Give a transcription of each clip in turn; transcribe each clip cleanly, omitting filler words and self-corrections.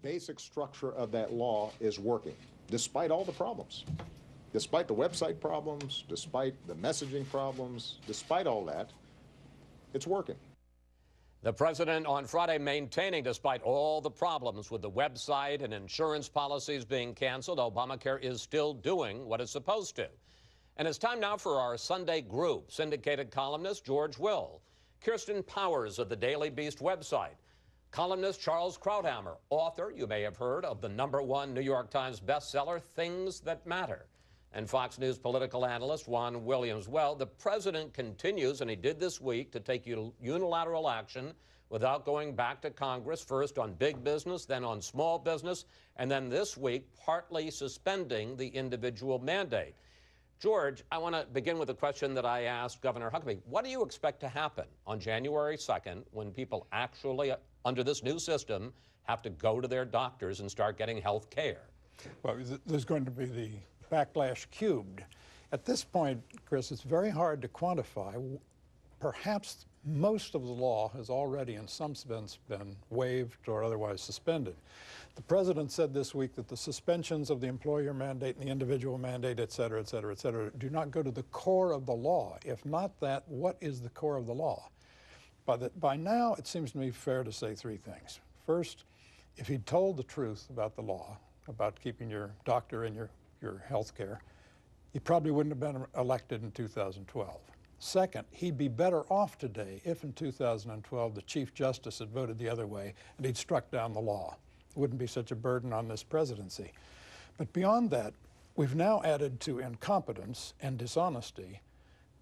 basic structure of that law is working, despite all the problems. Despite the website problems, despite the messaging problems, despite all that, it's working. The president on Friday maintaining, despite all the problems with the website and insurance policies being canceled, Obamacare is still doing what it's supposed to. And it's time now for our Sunday group, syndicated columnist George Will, Kirsten Powers of the Daily Beast website, columnist Charles Krauthammer, author, you may have heard, of the #1 New York Times bestseller, Things That Matter, and Fox News political analyst Juan Williams. Well, the president continues, and he did this week, to take unilateral action without going back to Congress, first on big business, then on small business, and then this week partly suspending the individual mandate. George, I want to begin with a question that I asked Governor Huckabee. What do you expect to happen on January 2nd when people actually, under this new system, have to go to their doctors and start getting health care? Well, there's going to be the backlash cubed. At this point, Chris, it's very hard to quantify. Perhaps most of the law has already in some sense been waived or otherwise suspended. The president said this week that the suspensions of the employer mandate and the individual mandate, et cetera, et cetera, et cetera, do not go to the core of the law. If not that, what is the core of the law? By now, it seems to me fair to say three things. First, if he'd told the truth about the law, about keeping your doctor and your health care, he probably wouldn't have been elected in 2012. Second, he'd be better off today if in 2012 the Chief Justice had voted the other way and he'd struck down the law. It wouldn't be such a burden on this presidency. But beyond that, we've now added to incompetence and dishonesty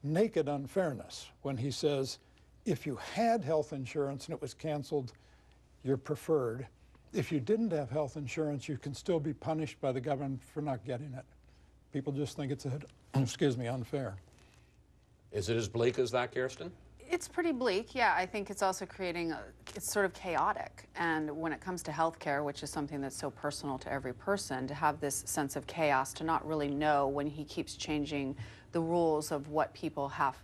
naked unfairness when he says, if you had health insurance and it was canceled, you're preferred. If you didn't have health insurance, you can still be punished by the government for not getting it. People just think it's, unfair. Is it as bleak as that, Kirsten? It's pretty bleak, yeah. I think it's also creating, it's sort of chaotic. And when it comes to healthcare, which is something that's so personal to every person, to have this sense of chaos, to not really know when he keeps changing the rules of what people have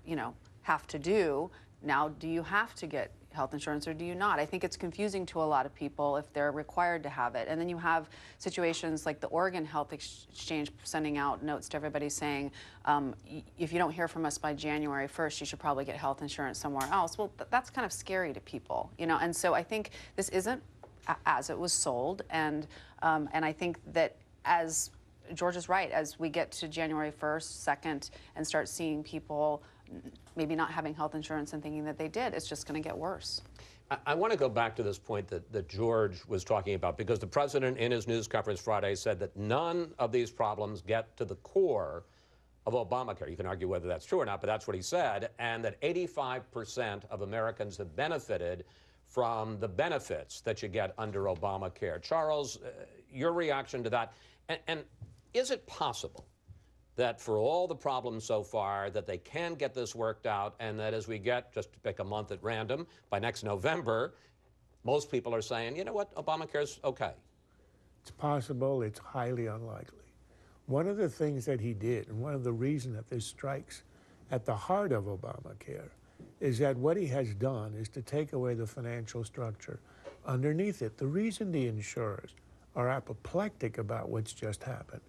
to do. Now, do you have to get health insurance or do you not? I think it's confusing to a lot of people if they're required to have it. And then you have situations like the Oregon Health Exchange sending out notes to everybody saying, if you don't hear from us by January 1st, you should probably get health insurance somewhere else. Well, that's kind of scary to people, and so I think this isn't as it was sold. And I think that, as George is right, as we get to January 1st, 2nd, and start seeing people maybe not having health insurance and thinking that they did, it's just going to get worse. I want to go back to this point that George was talking about, because the president in his news conference Friday said that none of these problems get to the core of Obamacare. You can argue whether that's true or not, but that's what he said, and that 85% of Americans have benefited from the benefits that you get under Obamacare. Charles, your reaction to that, and is it possible that for all the problems so far, that they can get this worked out, and that as we get, just to pick a month at random, by next November, most people are saying, you know what, Obamacare's okay? It's possible, it's highly unlikely. One of the things that he did, and one of the reasons that this strikes at the heart of Obamacare, is that what he has done is to take away the financial structure underneath it. The reason the insurers are apoplectic about what's just happened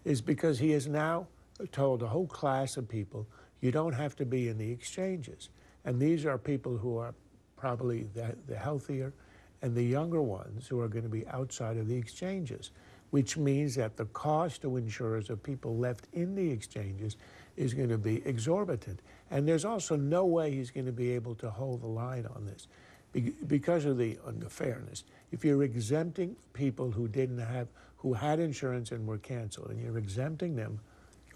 is because he has now told a whole class of people, you don't have to be in the exchanges. And these are people who are probably the healthier and the younger ones who are going to be outside of the exchanges, which means that the cost to insurers of people left in the exchanges is going to be exorbitant. And there's also no way he's going to be able to hold the line on this because of the unfairness. If you're exempting people who had insurance and were canceled, and you're exempting them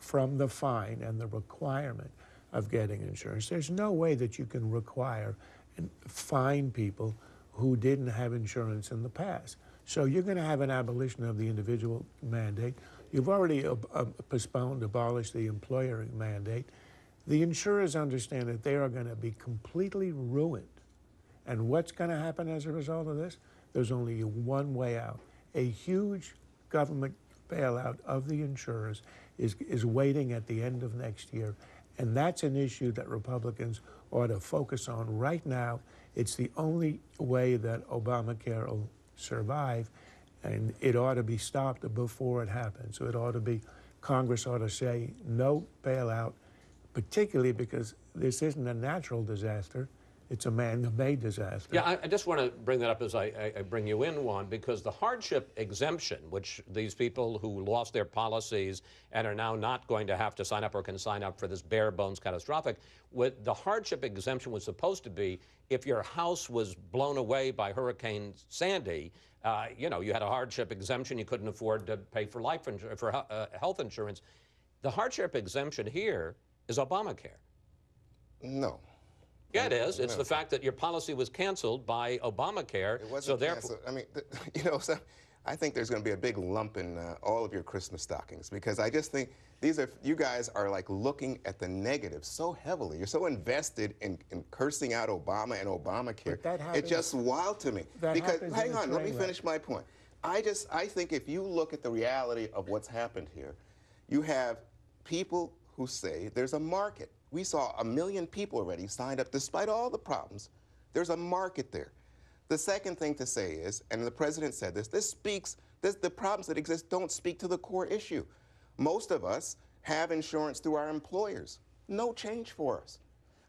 from the fine and the requirement of getting insurance, there's no way that you can require and fine people who didn't have insurance in the past. So you're going to have an abolition of the individual mandate. You've already abolished the employer mandate. The insurers understand that they are going to be completely ruined. And what's going to happen as a result of this? There's only one way out. A huge government bailout of the insurers is waiting at the end of next year. And that's an issue that Republicans ought to focus on right now. It's the only way that Obamacare will survive. And it ought to be stopped before it happens. So it ought to be, Congress ought to say no bailout, particularly because this isn't a natural disaster. It's a man-made disaster. Yeah, I just want to bring that up as I bring you in, Juan, because the hardship exemption, which these people who lost their policies and are now not going to have to sign up or can sign up for this bare bones catastrophic, the hardship exemption was supposed to be if your house was blown away by Hurricane Sandy, you know, you had a hardship exemption, you couldn't afford to pay for health insurance. The hardship exemption here is Obamacare. No. Yeah, it is. It's the fact that your policy was canceled by Obamacare. It wasn't canceled. I mean, you know, so I think there's going to be a big lump in all of your Christmas stockings, because I just think you guys are like looking at the negatives so heavily. You're so invested in cursing out Obama and Obamacare. It's just wild to me. Because, hang on, let me finish my point. I think if you look at the reality of what's happened here, you have people who say there's a market. We saw 1 million people already signed up despite all the problems. There's a market there. The second thing to say is, and the president said this, the problems that exist don't speak to the core issue. Most of us have insurance through our employers. No change for us.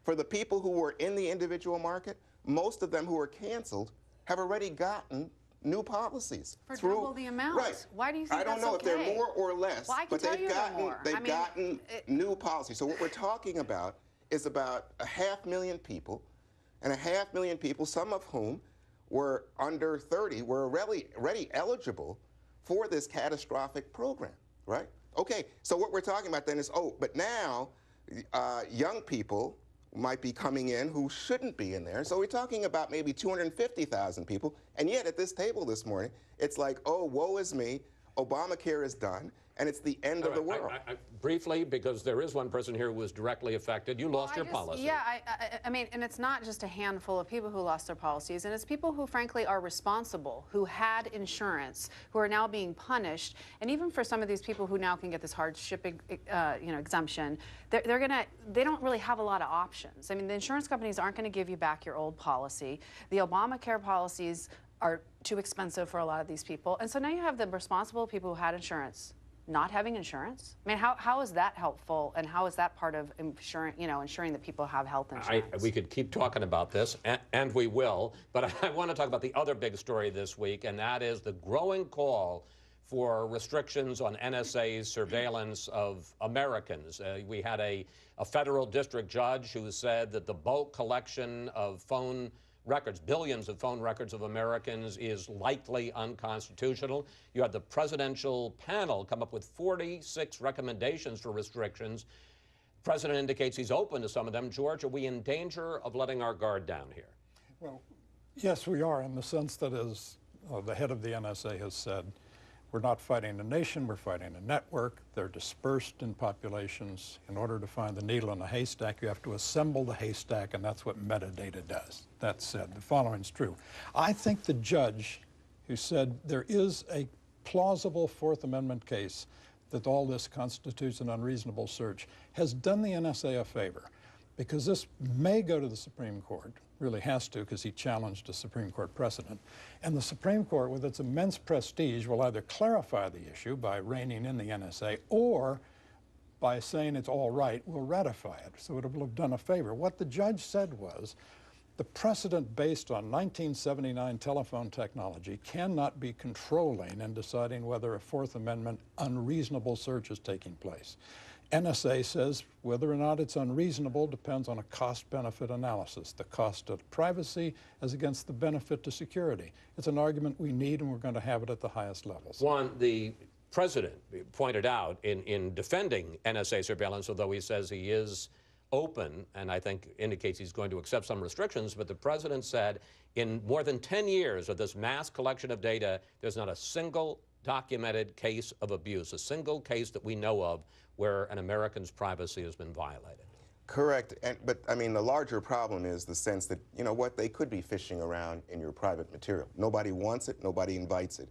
For the people who were in the individual market, most of them who were canceled have already gotten new policies. For double the amount. Right. Why do you think I don't know if they're more or less, well, I can but tell they've gotten new policies. So what we're talking about is about 500,000 people, and 500,000 people, some of whom were under 30, were already eligible for this catastrophic program, right? Okay, so what we're talking about then is, but now young people might be coming in who shouldn't be in there. So we're talking about maybe 250,000 people. And yet at this table this morning, it's like, oh, woe is me, Obamacare is done, and it's the end of the world. Briefly, because there is one person here who was directly affected. You lost your policy. Yeah, I mean, and it's not just a handful of people who lost their policies, and it's people who, frankly, are responsible, who had insurance, who are now being punished. And even for some of these people who now can get this hardship, exemption, they don't really have a lot of options. I mean, the insurance companies aren't going to give you back your old policy. The Obamacare policies are too expensive for a lot of these people, and so now you have the responsible people who had insurance not having insurance. I mean, how is that helpful, and how is that part of ensuring that people have health insurance? We could keep talking about this, and we will, but I want to talk about the other big story this week, and that is the growing call for restrictions on NSA's surveillance of Americans. We had a federal district judge who said that the bulk collection of phone records, billions of phone records of Americans, is likely unconstitutional. You had the presidential panel come up with 46 recommendations for restrictions. The president indicates he's open to some of them. George, are we in danger of letting our guard down here? Well, yes, we are, in the sense that, as the head of the NSA has said, we're not fighting a nation, we're fighting a network. They're dispersed in populations. In order to find the needle in a haystack, you have to assemble the haystack, and that's what metadata does. That said, the following is true. I think the judge who said there is a plausible Fourth Amendment case that all this constitutes an unreasonable search has done the NSA a favor, because this may go to the Supreme Court. Really has to, because he challenged a Supreme Court precedent. And the Supreme Court, with its immense prestige, will either clarify the issue by reining in the NSA, or by saying it's all right, will ratify it. So it will have done a favor. What the judge said was, the precedent based on 1979 telephone technology cannot be controlling in deciding whether a Fourth Amendment unreasonable search is taking place. NSA says whether or not it's unreasonable depends on a cost-benefit analysis, the cost of privacy as against the benefit to security. It's an argument we need, and we're going to have it at the highest levels. Juan, the president pointed out in defending NSA surveillance, although he says he is open, and I think indicates he's going to accept some restrictions, but the president said in more than 10 years of this mass collection of data, there's not a single documented case of abuse, a single case that we know of where an American's privacy has been violated. Correct, but I mean, the larger problem is the sense that, you know what, they could be fishing around in your private material. Nobody wants it, nobody invites it.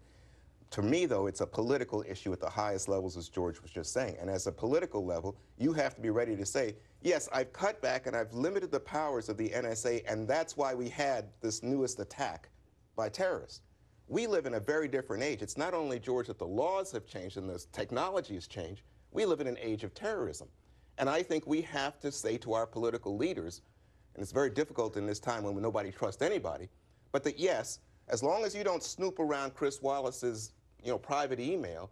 To me, though, it's a political issue at the highest levels, as George was just saying. And as a political level, you have to be ready to say, yes, I've cut back and I've limited the powers of the NSA, and that's why we had this newest attack by terrorists. we live in a very different age. It's not only, George, that the laws have changed and the technology has changed. We live in an age of terrorism. And I think we have to say to our political leaders, and it's very difficult in this time when nobody trusts anybody, but that yes, as long as you don't snoop around Chris Wallace's private email,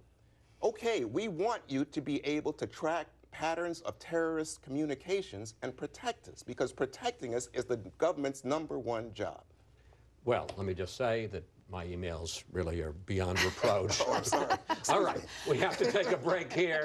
okay, we want you to be able to track patterns of terrorist communications and protect us, because protecting us is the government's #1 job. Well, let me just say that my emails really are beyond reproach. Oh, I'm sorry. All right, we have to take a break here.